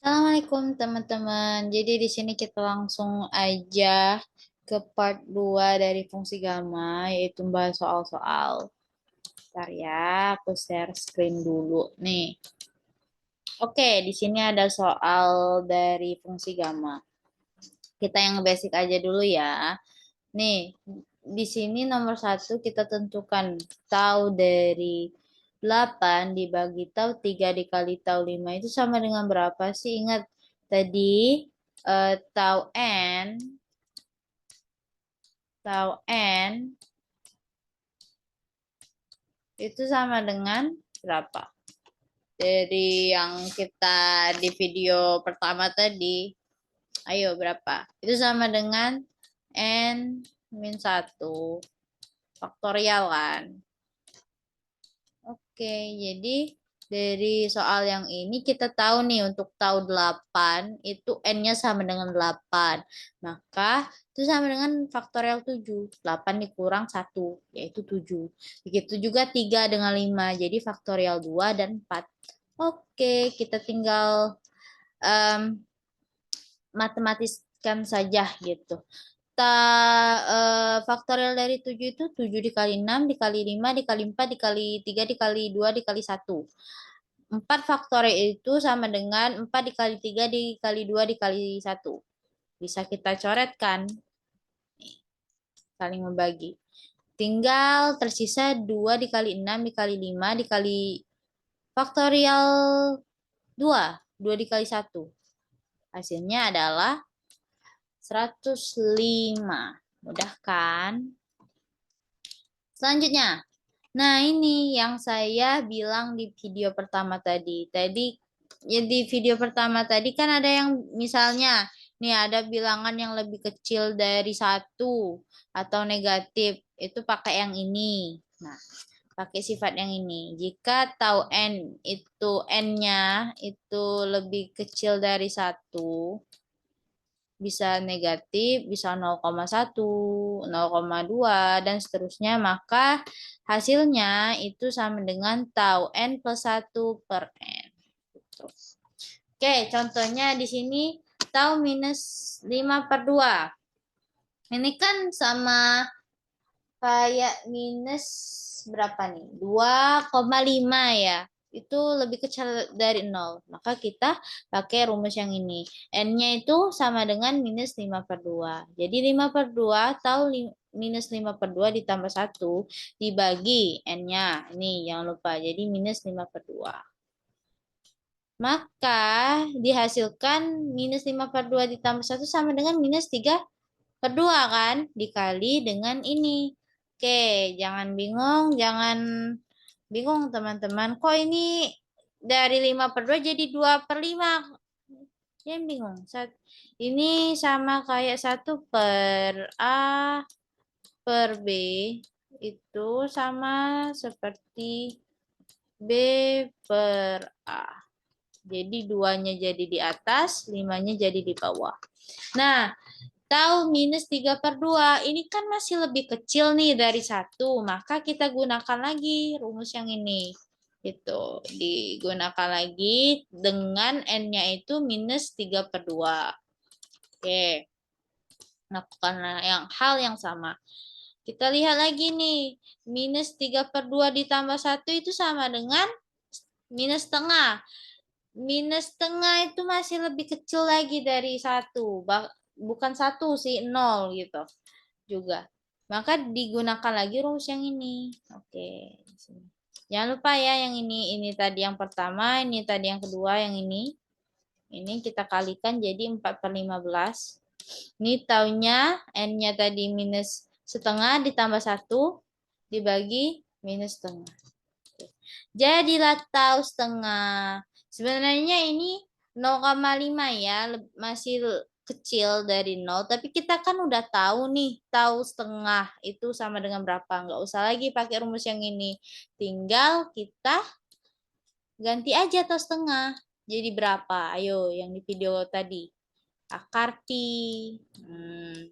Assalamualaikum teman-teman. Jadi di sini kita langsung aja ke part 2 dari fungsi gamma, yaitu membahas soal-soal. Bentar ya, aku share screen dulu nih. Oke, di sini ada soal dari fungsi gamma. Kita yang basic aja dulu ya. Nih, di sini nomor 1 kita tentukan tau dari 8 dibagi tau 3 dikali tau 5 itu sama dengan berapa sih? Ingat tadi tau n itu sama dengan berapa? Dari yang kita di video pertama tadi, ayo berapa? Itu sama dengan n min 1 faktorial kan? Oke, jadi dari soal yang ini kita tahu nih untuk tahu 8 itu n-nya sama dengan 8. Maka itu sama dengan faktorial 7. 8 dikurang 1 yaitu 7. Begitu juga 3 dengan 5 jadi faktorial 2 dan 4. Oke, kita tinggal matematiskan saja gitu. Faktorial dari 7 itu 7 dikali 6, dikali 5, dikali 4, dikali 3, dikali 2, dikali 1. 4 faktorial itu sama dengan 4 dikali 3, dikali 2, dikali 1. Bisa kita coretkan. Saling membagi. Tinggal tersisa 2 dikali 6, dikali 5, dikali faktorial 2. 2 dikali 1. Hasilnya adalah 105. Mudah kan? Selanjutnya. Nah, ini yang saya bilang di video pertama tadi. Ya di video pertama tadi kan ada yang misalnya, nih ada bilangan yang lebih kecil dari 1 atau negatif. Itu pakai yang ini. Nah, pakai sifat yang ini. Jika tahu n itu n-nya itu lebih kecil dari 1, bisa negatif, bisa 0,1, 0,2, dan seterusnya, maka hasilnya itu sama dengan tau n plus 1 per n. Oke, contohnya di sini tau minus 5 per 2. Ini kan sama kayak minus berapa nih? 2,5 ya. Itu lebih kecil dari 0. Maka kita pakai rumus yang ini. N-nya itu sama dengan minus 5 per 2. Jadi 5 per 2 tahu minus 5 per 2 ditambah 1 dibagi N-nya. Ini jangan lupa. Jadi minus 5 per 2. Maka dihasilkan minus 5 per 2 ditambah 1 sama dengan minus 3 per 2 kan? Dikali dengan ini. Oke, jangan bingung teman-teman. Kok ini dari 5 per 2 jadi 2 per 5? Jangan bingung. Ini sama kayak 1 per A per B. Itu sama seperti B per A. Jadi 2-nya jadi di atas, 5-nya jadi di bawah. Nah, tahu minus 3 per 2, ini kan masih lebih kecil nih dari 1, maka kita gunakan lagi rumus yang ini. Itu digunakan lagi dengan N-nya itu minus 3 per 2. Oke, lakukan hal yang sama. Kita lihat lagi nih, minus 3 per 2 ditambah 1 itu sama dengan minus setengah. Minus setengah itu masih lebih kecil lagi dari 1. Bukan 1 sih, 0 gitu juga. Maka digunakan lagi rumus yang ini. Oke. Jangan lupa ya yang ini tadi yang pertama, ini tadi yang kedua, yang ini. Ini kita kalikan jadi 4 per 15. Ini taunya N-nya tadi minus setengah ditambah 1 dibagi minus setengah. Jadilah tahu setengah. Sebenarnya ini 0,5 ya, masih kecil dari 0. Tapi kita kan udah tahu nih, tahu setengah itu sama dengan berapa. Nggak usah lagi pakai rumus yang ini. Tinggal kita ganti aja tahu setengah. Jadi berapa? Ayo, yang di video tadi. Akar pi.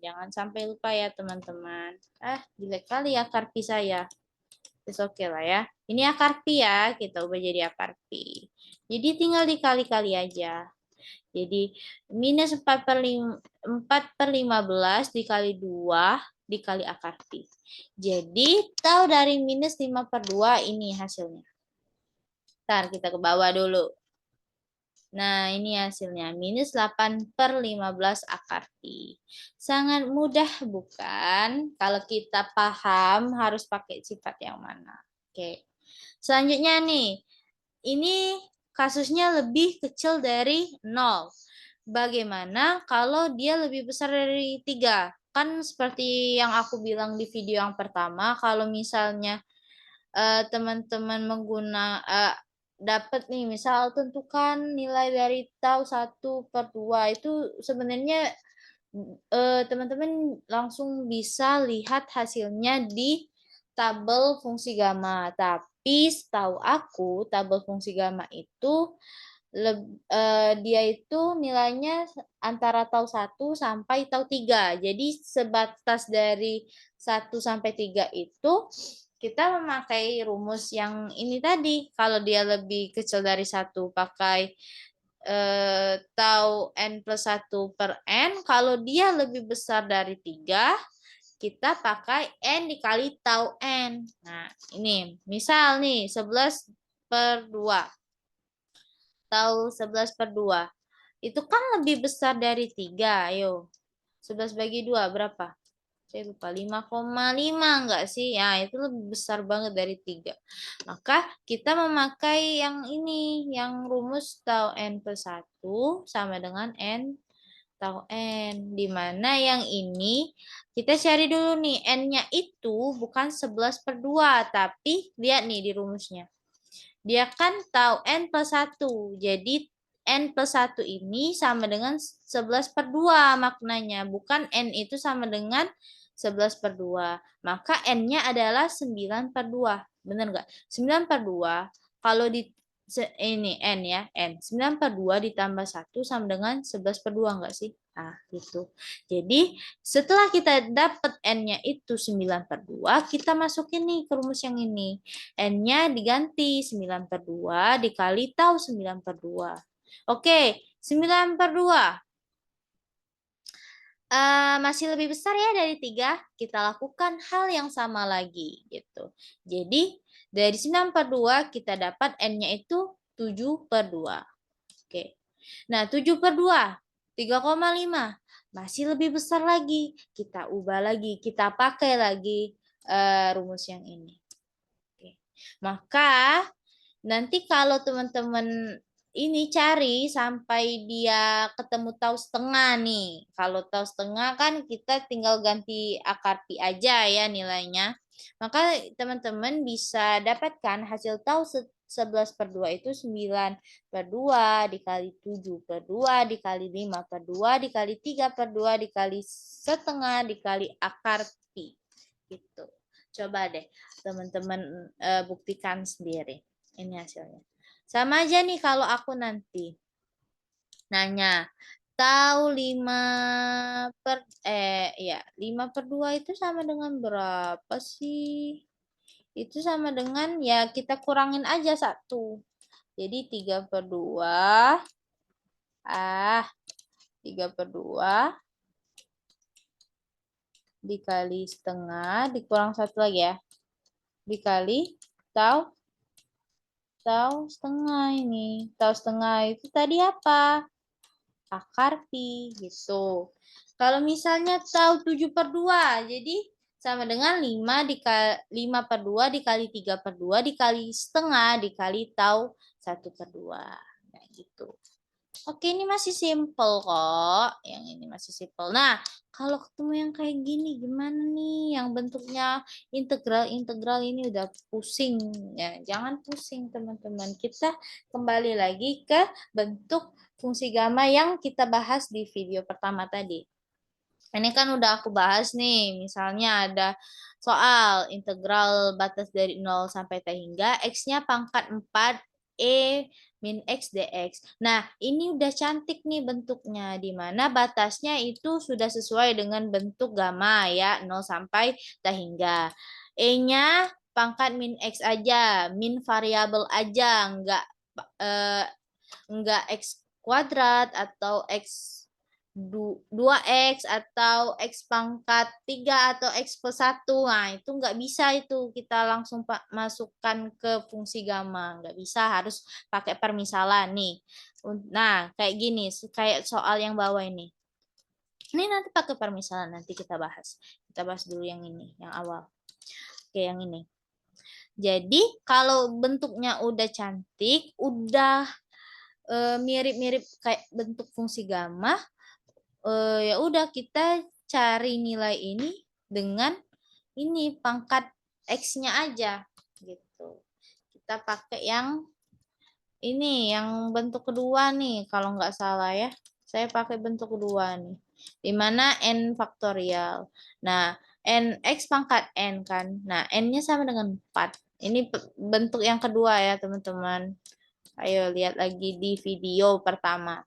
Jangan sampai lupa ya teman-teman. Jelek kali akar pi saya. Oke lah ya. Ini akar pi ya, kita ubah jadi akar pi. Jadi tinggal dikali-kali aja. Jadi minus 4/15 dikali 2 dikali akar pi. Jadi tahu dari minus 5/2 ini hasilnya. Ntar kita ke bawah dulu. Nah, ini hasilnya. Minus 8/15 akar pi. Sangat mudah bukan? Kalau kita paham harus pakai sifat yang mana. Oke. Selanjutnya nih. Ini kasusnya lebih kecil dari 0. Bagaimana kalau dia lebih besar dari 3? Kan seperti yang aku bilang di video yang pertama, kalau misalnya teman-teman dapat nih, misal tentukan nilai dari tau 1/2 itu sebenarnya teman-teman langsung bisa lihat hasilnya di tabel fungsi gamma. Tapi setahu aku tabel fungsi gamma itu dia itu nilainya antara tau 1 sampai tau 3. Jadi sebatas dari 1 sampai 3 itu kita memakai rumus yang ini tadi. Kalau dia lebih kecil dari 1 pakai tau n plus 1 per n. Kalau dia lebih besar dari 3, kita pakai n dikali tau n. Nah, ini misal nih 11/2. Tau 11/2. Itu kan lebih besar dari 3. Ayo. 11 bagi 2 berapa? Saya lupa, 5,5 enggak sih? Ya, itu lebih besar banget dari 3. Maka kita memakai yang ini, yang rumus tau n plus 1 sama dengan n tau n. Di mana yang ini kita cari dulu nih, n-nya itu bukan 11/2, tapi lihat nih di rumusnya. Dia kan tahu n plus 1. Jadi n plus 1 ini sama dengan 11/2 maknanya. Bukan n itu sama dengan 11/2. Maka n-nya adalah 9/2. Benar nggak? 9/2 kalau di ini n ya, n. 9/2 ditambah 1 sama dengan 11/2 enggak sih? Nah, gitu. Jadi, setelah kita dapat n-nya itu 9/2, kita masukin nih ke rumus yang ini. N-nya diganti 9/2 dikali tau 9/2. Oke, 9/2. Masih lebih besar ya dari 3. Kita lakukan hal yang sama lagi gitu. Jadi dari 9/2 kita dapat N-nya itu 7/2. Oke. Nah, 7/2, 3,5. Masih lebih besar lagi. Kita ubah lagi, kita pakai lagi rumus yang ini. Oke. Maka nanti kalau teman-teman ini cari sampai dia ketemu tau setengah nih. Kalau tau setengah kan kita tinggal ganti akar pi aja ya nilainya. Maka teman-teman bisa dapatkan hasil tau 11/2 itu 9/2 dikali 7/2 dikali 5/2 dikali 3/2 dikali setengah dikali akar pi. Gitu. Coba deh teman-teman buktikan sendiri. Ini hasilnya. Sama aja nih kalau aku nanti nanya, tahu 5/2 itu sama dengan berapa sih? Itu sama dengan ya kita kurangin aja 1. Jadi 3/2. 3/2 dikali setengah dikurang 1 lagi ya. Dikali tau setengah ini. Tau setengah itu tadi apa? Akar pi gitu. Kalau misalnya tahu 7/2, jadi sama dengan 5/2 dikali 3/2 dikali setengah dikali tahu 1/2. Nah, gitu. Oke, ini masih simple kok. Yang ini masih simple. Nah, kalau ketemu yang kayak gini gimana nih? Yang bentuknya integral ini udah pusing ya. Jangan pusing teman-teman. Kita kembali lagi ke bentuk fungsi gamma yang kita bahas di video pertama tadi. Ini kan udah aku bahas nih. Misalnya ada soal integral batas dari 0 sampai T hingga X-nya pangkat 4 E min X dx. Nah, ini udah cantik nih bentuknya, di mana batasnya itu sudah sesuai dengan bentuk gamma ya, 0 sampai T hingga. E-nya pangkat min X aja, min variabel aja, enggak X kuadrat atau X 2X atau X pangkat 3 atau X plus 1. Nah, itu nggak bisa itu kita langsung masukkan ke fungsi gamma. Nggak bisa, harus pakai permisalan nih. Nah, kayak gini, kayak soal yang bawah ini. Ini nanti pakai permisalan, nanti kita bahas. Kita bahas dulu yang ini, yang awal. Oke, yang ini. Jadi, kalau bentuknya udah cantik, udah mirip-mirip kayak bentuk fungsi gamma, ya udah kita cari nilai ini dengan ini pangkat X-nya aja gitu. Kita pakai yang ini, yang bentuk kedua nih kalau nggak salah ya. Saya pakai bentuk kedua nih. Dimana N faktorial. Nah, N X pangkat N kan. Nah, N-nya sama dengan 4. Ini bentuk yang kedua ya teman-teman. Ayo lihat lagi di video pertama.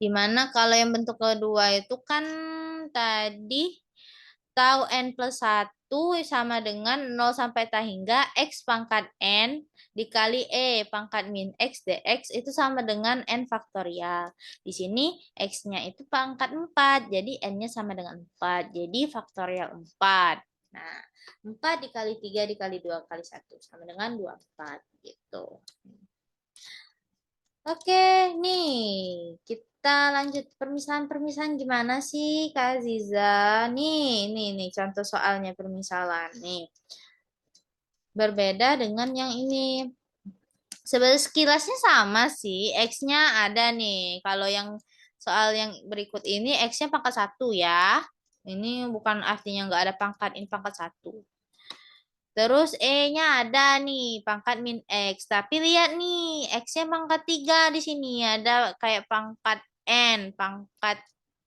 Dimana kalau yang bentuk kedua itu kan tadi tau N plus 1 sama dengan 0 sampai tak hingga X pangkat N dikali E pangkat min X dx itu sama dengan N faktorial. Di sini X-nya itu pangkat 4, jadi N-nya sama dengan 4. Jadi faktorial 4. Nah, 4 dikali 3 dikali 2 kali 1 sama dengan 24 gitu. Oke, nih kita lanjut permisalan-permisalan gimana sih Kak Ziza? Nih contoh soalnya permisalan nih. Berbeda dengan yang ini. Sebenarnya sekilasnya sama sih, X-nya ada nih. Kalau yang soal yang berikut ini X-nya pangkat 1 ya. Ini bukan artinya nggak ada pangkat, ini pangkat 1. Terus E-nya ada nih, pangkat min X. Tapi lihat nih, X-nya pangkat 3 di sini. Ada kayak pangkat N, pangkat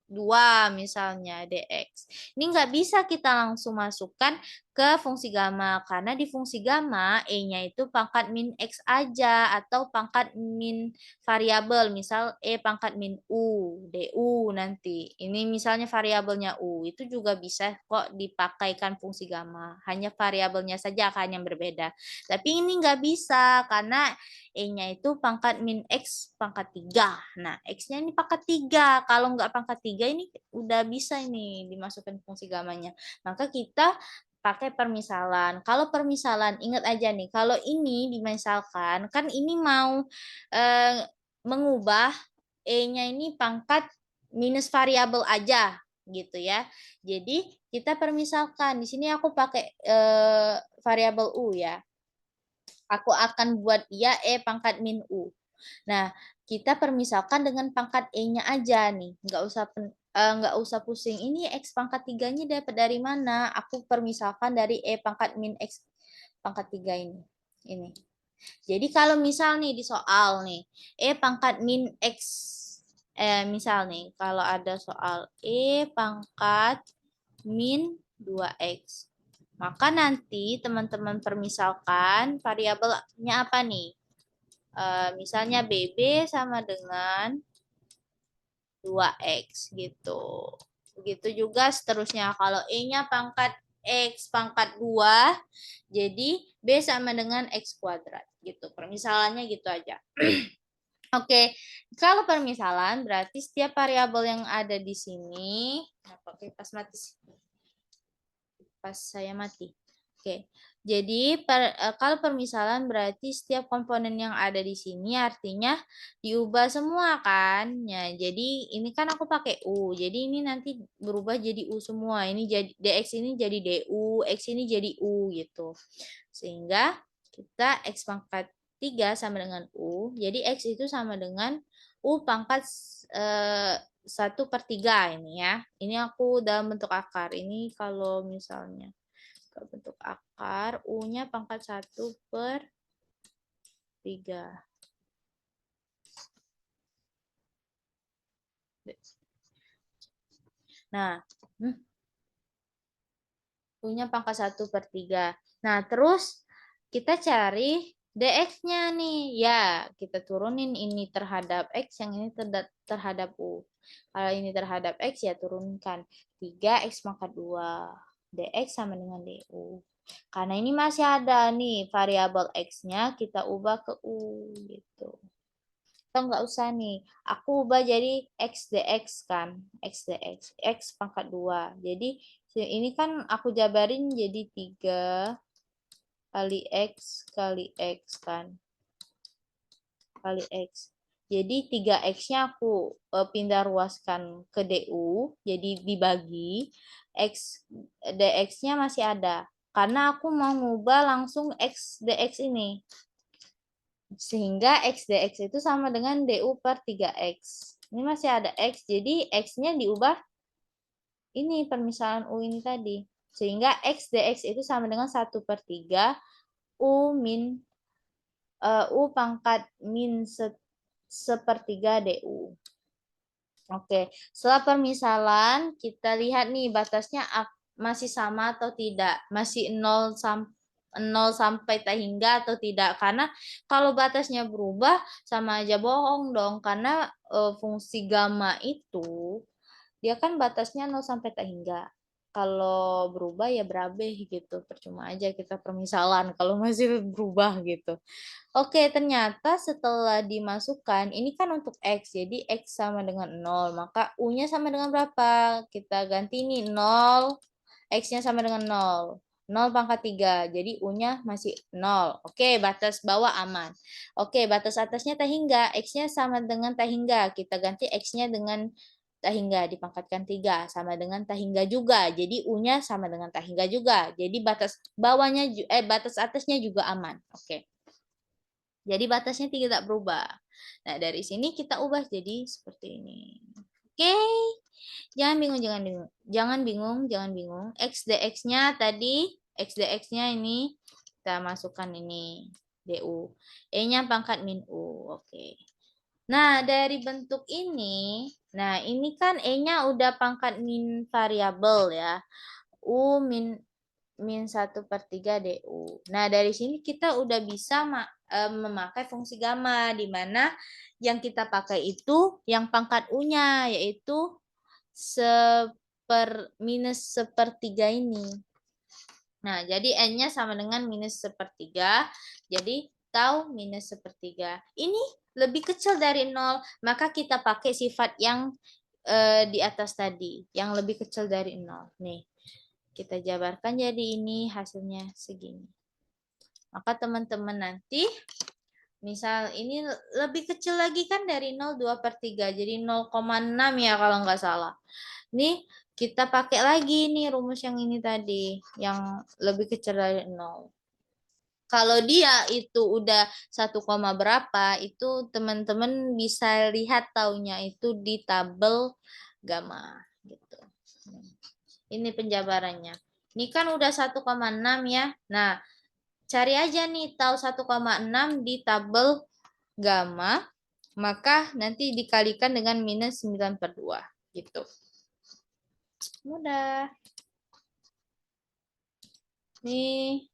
2 misalnya, dx. Ini nggak bisa kita langsung masukkan ke fungsi gamma. Karena di fungsi gamma, E-nya itu pangkat min X aja. Atau pangkat min variabel. Misal E pangkat min U, du nanti. Ini misalnya variabelnya U. Itu juga bisa kok dipakaikan fungsi gamma. Hanya variabelnya saja kan yang berbeda. Tapi ini nggak bisa karena E-nya itu pangkat min X pangkat 3. Nah, X-nya ini pangkat 3. Kalau nggak pangkat 3 ini udah bisa ini dimasukkan fungsi gamanya. Maka kita pakai permisalan. Kalau permisalan, ingat aja nih, kalau ini dimisalkan, kan ini mau mengubah E-nya ini pangkat minus variabel aja gitu ya. Jadi kita permisalkan. Di sini aku pakai variabel U ya. Aku akan buat dia E pangkat min U. Nah, kita permisalkan dengan pangkat E-nya aja nih. Nggak usah pusing. Ini X pangkat 3-nya dapat dari mana? Aku permisalkan dari E pangkat min X pangkat 3 ini. Ini. Jadi kalau misal nih di soal nih, E pangkat min X. Misal nih, kalau ada soal E pangkat min 2X. Maka nanti teman-teman permisalkan variabelnya apa nih? Misalnya BB sama dengan 2X gitu. Begitu juga seterusnya. Kalau E-nya pangkat X pangkat 2, jadi B sama dengan X kuadrat. Gitu. Permisalannya gitu aja. Oke, kalau permisalan berarti setiap variabel yang ada di sini, pas mati sih. Pas saya mati. Oke. Jadi kalau permisalan berarti setiap komponen yang ada di sini artinya diubah semua kan. Ya, jadi ini kan aku pakai U. Jadi ini nanti berubah jadi U semua. Ini jadi dx ini jadi du, x ini jadi U gitu. Sehingga kita x pangkat 3 sama dengan U. Jadi x itu sama dengan U pangkat 1/3 ini ya. Ini aku dalam bentuk akar. Ini kalau misalnya ke bentuk akar, U-nya pangkat 1/3. Nah, U-nya pangkat 1/3. Nah, terus kita cari dx-nya nih. Ya, kita turunin ini terhadap x, yang ini terhadap U. Kalau ini terhadap x, ya turunkan. 3x pangkat 2. dx sama dengan du. Karena ini masih ada nih variabel x-nya, kita ubah ke U gitu. atau nggak usah nih, aku ubah jadi X dx kan, X dx, X pangkat 2. Jadi ini kan aku jabarin jadi 3 kali X kali X kan, kali X. Jadi 3X-nya aku pindah ruaskan ke DU, jadi dibagi, X dx-nya masih ada. Karena aku mau ngubah langsung X dx ini. Sehingga X dx itu sama dengan DU per 3X. Ini masih ada X, jadi X-nya diubah ini permisalan U ini tadi. Sehingga X dx itu sama dengan 1/3 U min U pangkat min sepertiga DU. Oke, setelah permisalan kita lihat nih batasnya masih sama atau tidak, masih 0 sampai tak hingga atau tidak, karena kalau batasnya berubah sama aja bohong dong, karena fungsi gamma itu dia kan batasnya 0 sampai tak hingga. Kalau berubah ya berabe gitu, percuma aja kita permisalan kalau masih berubah gitu. Oke, ternyata setelah dimasukkan, ini kan untuk X, jadi X sama dengan 0, maka U-nya sama dengan berapa? Kita ganti ini 0, X-nya sama dengan 0. 0 pangkat 3, jadi U-nya masih 0. Oke, batas bawah aman. Oke, batas atasnya tak hingga, X-nya sama dengan tak hingga, kita ganti X-nya dengan tak hingga, dipangkatkan 3, sama dengan tak hingga juga, jadi U-nya sama dengan tak hingga juga, jadi batas bawahnya, batas atasnya juga aman. Oke. Jadi batasnya tidak berubah. Nah, dari sini kita ubah jadi seperti ini. Oke. Jangan bingung, jangan bingung. Jangan bingung, jangan bingung. X dx-nya tadi, X dx-nya ini kita masukkan ini DU. E-nya pangkat min U. Oke. Nah, dari bentuk ini, nah ini kan E-nya udah pangkat min variabel ya. U min 1/3 DU. Nah, dari sini kita udah bisa memakai fungsi gamma, di mana yang kita pakai itu yang pangkat U-nya, yaitu minus sepertiga ini. Nah, jadi N-nya sama dengan minus sepertiga, jadi tau minus sepertiga. Ini lebih kecil dari 0, maka kita pakai sifat yang di atas tadi, yang lebih kecil dari 0. Nih. Kita jabarkan jadi ini hasilnya segini. Maka teman-teman nanti misal ini lebih kecil lagi kan dari 0, 2/3. Jadi 0,6 ya kalau nggak salah. Ini kita pakai lagi nih rumus yang ini tadi. Yang lebih kecil dari 0. Kalau dia itu udah 1, berapa, itu teman-teman bisa lihat taunya itu di tabel gamma. Gitu. Ini penjabarannya. Ini kan udah 1,6 ya. Nah, cari aja nih tahu 1,6 di tabel gamma, maka nanti dikalikan dengan minus 9/2. Gitu. Mudah. Nih.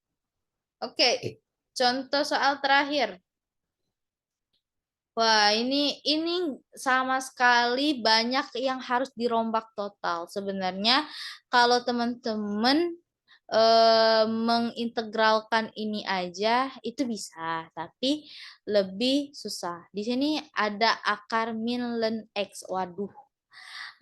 Oke, contoh soal terakhir. Wah, ini sama sekali banyak yang harus dirombak total. Sebenarnya kalau teman-teman mengintegralkan ini aja itu bisa, tapi lebih susah. Di sini ada akar min ln x. Waduh,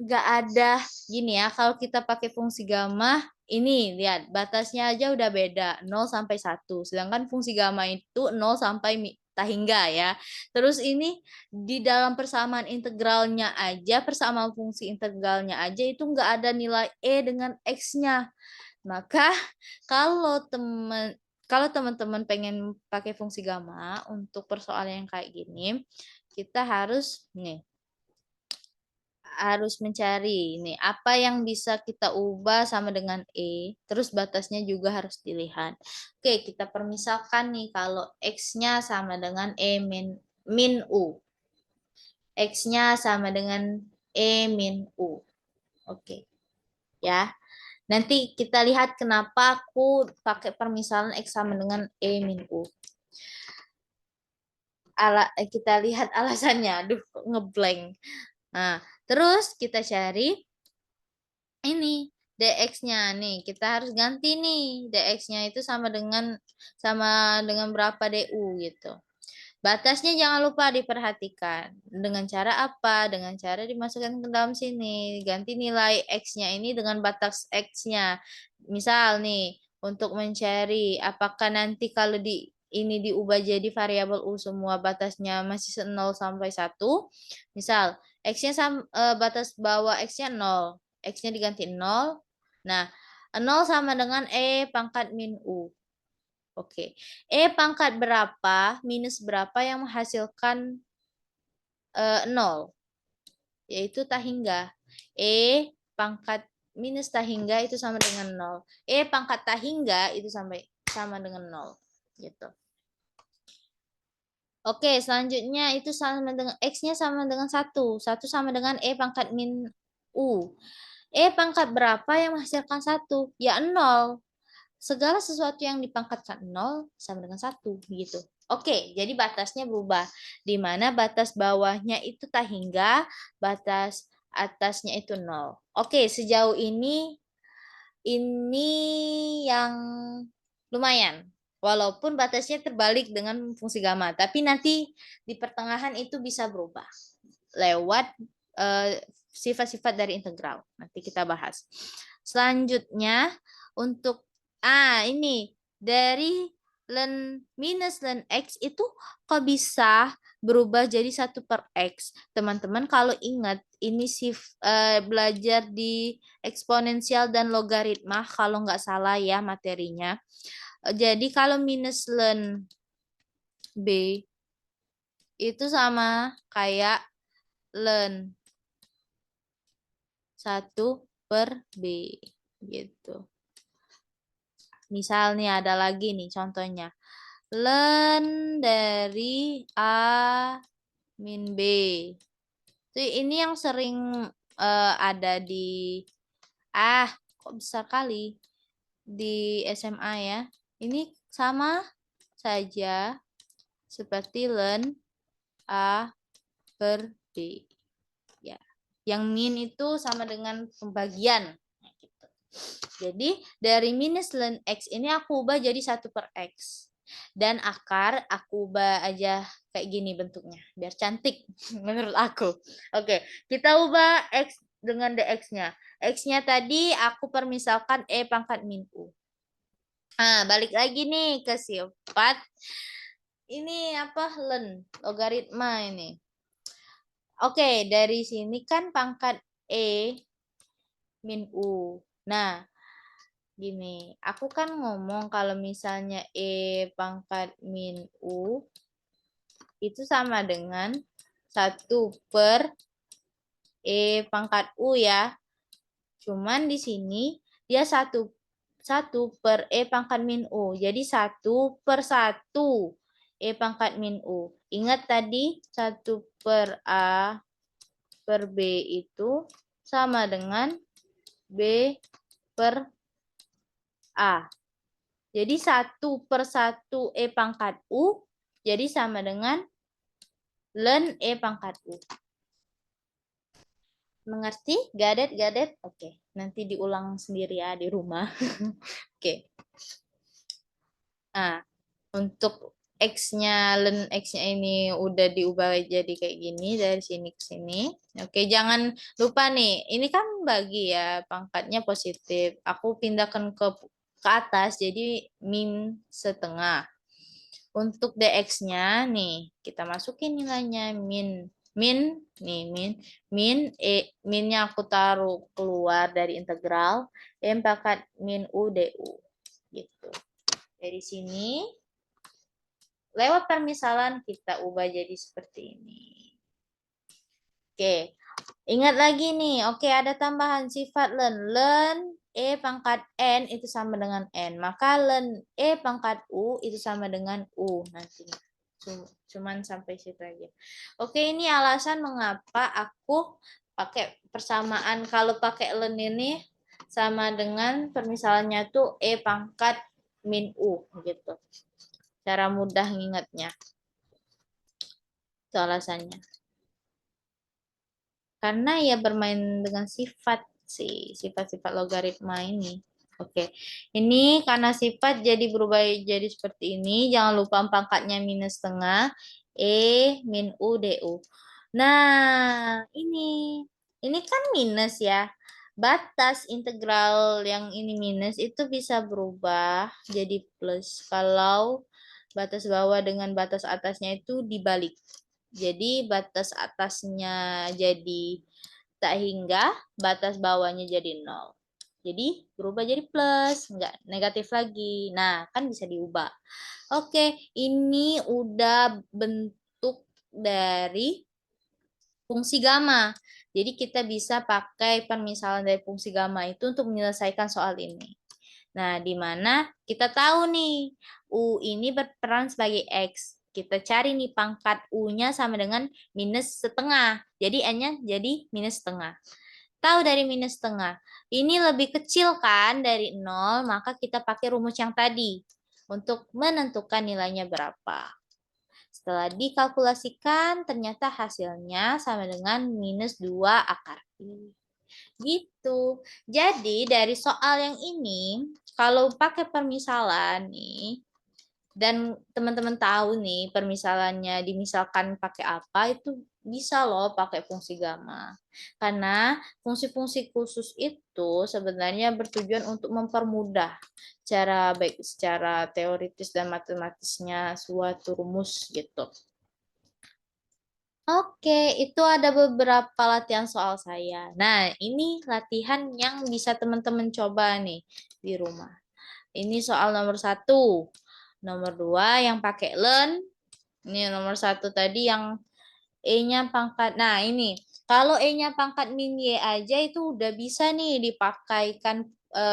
nggak ada gini ya. Kalau kita pakai fungsi gamma, ini lihat batasnya aja udah beda 0 sampai 1. Sedangkan fungsi gamma itu 0 sampai tak hingga ya. Terus ini di dalam persamaan integralnya aja, persamaan fungsi integralnya aja itu nggak ada nilai E dengan X-nya. Maka kalau teman-teman pengen pakai fungsi gamma untuk persoalan yang kayak gini, kita harus mencari ini apa yang bisa kita ubah sama dengan E, terus batasnya juga harus dilihat. Oke, kita permisalkan nih kalau X-nya sama dengan E min U. X-nya sama dengan E min U. Oke. Ya. Nanti kita lihat kenapa aku pakai permisalan X sama dengan E min U. Kita lihat alasannya. Aduh, kok ngeblank. Nah, terus kita cari ini dx-nya nih. Kita harus ganti nih. Dx-nya itu sama dengan berapa DU gitu. Batasnya jangan lupa diperhatikan. Dengan cara apa? Dengan cara dimasukkan ke dalam sini. Ganti nilai X-nya ini dengan batas X-nya. Misal nih, untuk mencari apakah nanti kalau ini diubah jadi variabel U semua batasnya masih 0 sampai 1. Misal, X-nya batas bawah X-nya 0. X-nya diganti 0. Nah, 0 sama dengan E pangkat min U. Oke. E pangkat berapa minus berapa yang menghasilkan 0? Yaitu tak hingga. E pangkat minus tak hingga itu sama dengan 0. E pangkat tak hingga itu sama dengan 0. Gitu. Oke, selanjutnya itu sama dengan X-nya sama dengan 1. 1 sama dengan E pangkat min U. E pangkat berapa yang menghasilkan 1? Ya 0. Segala sesuatu yang dipangkatkan 0 sama dengan 1 gitu. Oke, jadi batasnya berubah. Di mana batas bawahnya itu tak hingga, batas atasnya itu 0. Oke, sejauh ini yang lumayan. Walaupun batasnya terbalik dengan fungsi gamma, tapi nanti di pertengahan itu bisa berubah lewat sifat-sifat dari integral. Nanti kita bahas. Selanjutnya untuk ini dari ln minus ln X itu kok bisa berubah jadi 1/X. Teman-teman kalau ingat ini belajar di eksponensial dan logaritma kalau nggak salah ya materinya. Jadi kalau minus ln B itu sama kayak ln 1/B gitu. Misal nih ada lagi nih contohnya. Ln dari A min B. Ini yang sering ada di kok besar kali di SMA ya. Ini sama saja seperti ln A per B. Ya. Yang min itu sama dengan pembagian. Jadi dari minus ln X ini aku ubah jadi 1/X. Dan akar aku ubah aja kayak gini bentuknya. Biar cantik menurut aku. Oke, kita ubah X dengan dx-nya. X-nya tadi aku permisalkan E pangkat min U. Nah, balik lagi nih ke sifat. Ini apa? Ln, logaritma ini. Oke, dari sini kan pangkat E min U. Nah, gini, aku kan ngomong kalau misalnya E pangkat min U itu sama dengan 1/E pangkat U ya. Cuman di sini dia 1/E pangkat min U. Jadi 1/1 E pangkat min U. Ingat tadi 1/A per B itu sama dengan B per A. Jadi 1/1 E pangkat U jadi sama dengan ln E pangkat U. Mengerti? Gadet? Oke. Nanti diulang sendiri ya di rumah. Oke. Nah, untuk X-nya, ln X-nya ini udah diubah jadi kayak gini dari sini ke sini. Oke, jangan lupa nih, ini kan bagi ya, pangkatnya positif. Aku pindahkan ke atas jadi min setengah. Untuk dx-nya nih, kita masukin nilainya min minnya aku taruh keluar dari integral m pangkat min u du gitu. Dari sini lewat permisalan kita ubah jadi seperti ini. Oke, ingat lagi nih. Oke, ada tambahan sifat ln E pangkat N itu sama dengan N. Maka ln E pangkat U itu sama dengan U nantinya. Cuman sampai situ aja. Oke, ini alasan mengapa aku pakai persamaan. Kalau pakai ln ini sama dengan permisalannya tuh E pangkat min U gitu. Cara mudah ngingetnya. Itu alasannya. Karena ya bermain dengan sifat sih, sifat-sifat logaritma ini. Oke, ini karena sifat jadi berubah jadi seperti ini. Jangan lupa pangkatnya minus setengah. min U DU. Nah, ini kan minus ya. Batas integral yang ini minus itu bisa berubah jadi plus kalau batas bawah dengan batas atasnya itu dibalik. Jadi batas atasnya jadi tak hingga, batas bawahnya jadi 0. Jadi berubah jadi plus, enggak negatif lagi. Nah, kan bisa diubah. Oke, ini udah bentuk dari fungsi gamma. Jadi kita bisa pakai permisalan dari fungsi gamma itu untuk menyelesaikan soal ini. Nah, di mana kita tahu nih, U ini berperan sebagai X. Kita cari nih pangkat U-nya sama dengan minus setengah. Jadi N-nya jadi minus setengah. Tahu dari minus setengah. Ini lebih kecil kan dari 0, maka kita pakai rumus yang tadi untuk menentukan nilainya berapa. Setelah dikalkulasikan, ternyata hasilnya sama dengan minus 2 akar I. Gitu. Jadi dari soal yang ini, kalau pakai permisalan nih, dan teman-teman tahu nih permisalannya dimisalkan pakai apa, itu bisa loh pakai fungsi gamma. Karena fungsi-fungsi khusus itu sebenarnya bertujuan untuk mempermudah cara baik secara teoritis dan matematisnya suatu rumus gitu. Oke, itu ada beberapa latihan soal saya. Nah, ini latihan yang bisa teman-teman coba nih di rumah. Ini soal nomor 1. Nomor 2 yang pakai learn. Ini nomor 1 tadi yang E-nya pangkat. Nah, ini. Kalau E-nya pangkat min Y aja itu udah bisa nih dipakaikan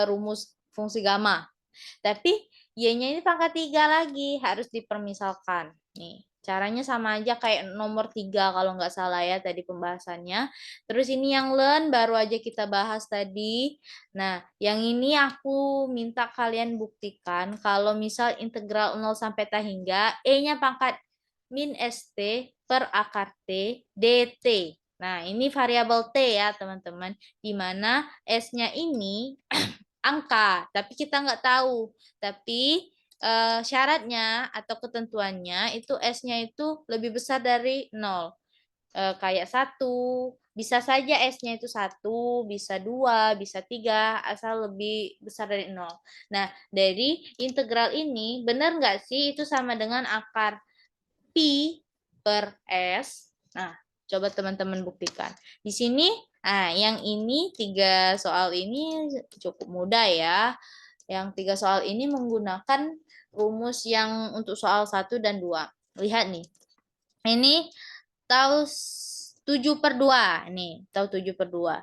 rumus fungsi gamma. Tapi Y-nya ini pangkat 3 lagi. Harus dipermisalkan. Nih. Caranya sama aja kayak nomor 3 kalau nggak salah ya tadi pembahasannya. Terus ini yang learn baru aja kita bahas tadi. Nah, yang ini aku minta kalian buktikan kalau misal integral 0 sampai tak hingga E-nya pangkat min ST per akar T DT. Nah, ini variabel T ya teman-teman. Di mana S-nya ini angka, tapi kita nggak tahu. Tapi syaratnya atau ketentuannya itu S-nya itu lebih besar dari 0. Kayak 1, bisa saja S-nya itu 1, bisa 2, bisa 3, asal lebih besar dari 0. Nah, dari integral ini, benar nggak sih itu sama dengan akar Pi per S? Nah, coba teman-teman buktikan. Di sini, yang ini 3 soal ini cukup mudah ya. Yang 3 soal ini menggunakan rumus yang untuk soal 1 dan 2. Lihat nih. Ini tahu 7 per 2. Nih, tahu 7 per 2.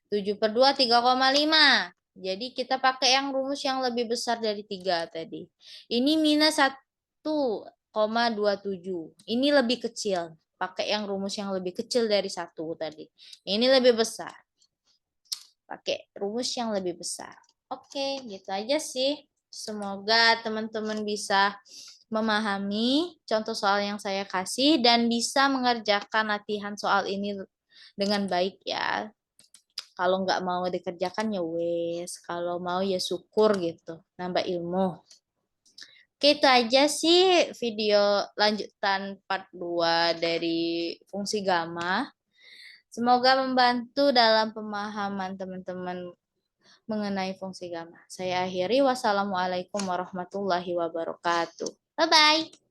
7 per 2, 3,5. Jadi kita pakai yang rumus yang lebih besar dari 3 tadi. Ini minus 1,27. Ini lebih kecil. Pakai yang rumus yang lebih kecil dari 1 tadi. Ini lebih besar. Pakai rumus yang lebih besar. Oke, gitu aja sih. Semoga teman-teman bisa memahami contoh soal yang saya kasih dan bisa mengerjakan latihan soal ini dengan baik ya. Kalau nggak mau dikerjakan ya wes. Kalau mau ya syukur gitu. Nambah ilmu. Oke, itu aja sih video lanjutan part 2 dari fungsi gamma. Semoga membantu dalam pemahaman teman-teman mengenai fungsi gamma. Saya akhiri. Wassalamualaikum warahmatullahi wabarakatuh. Bye-bye.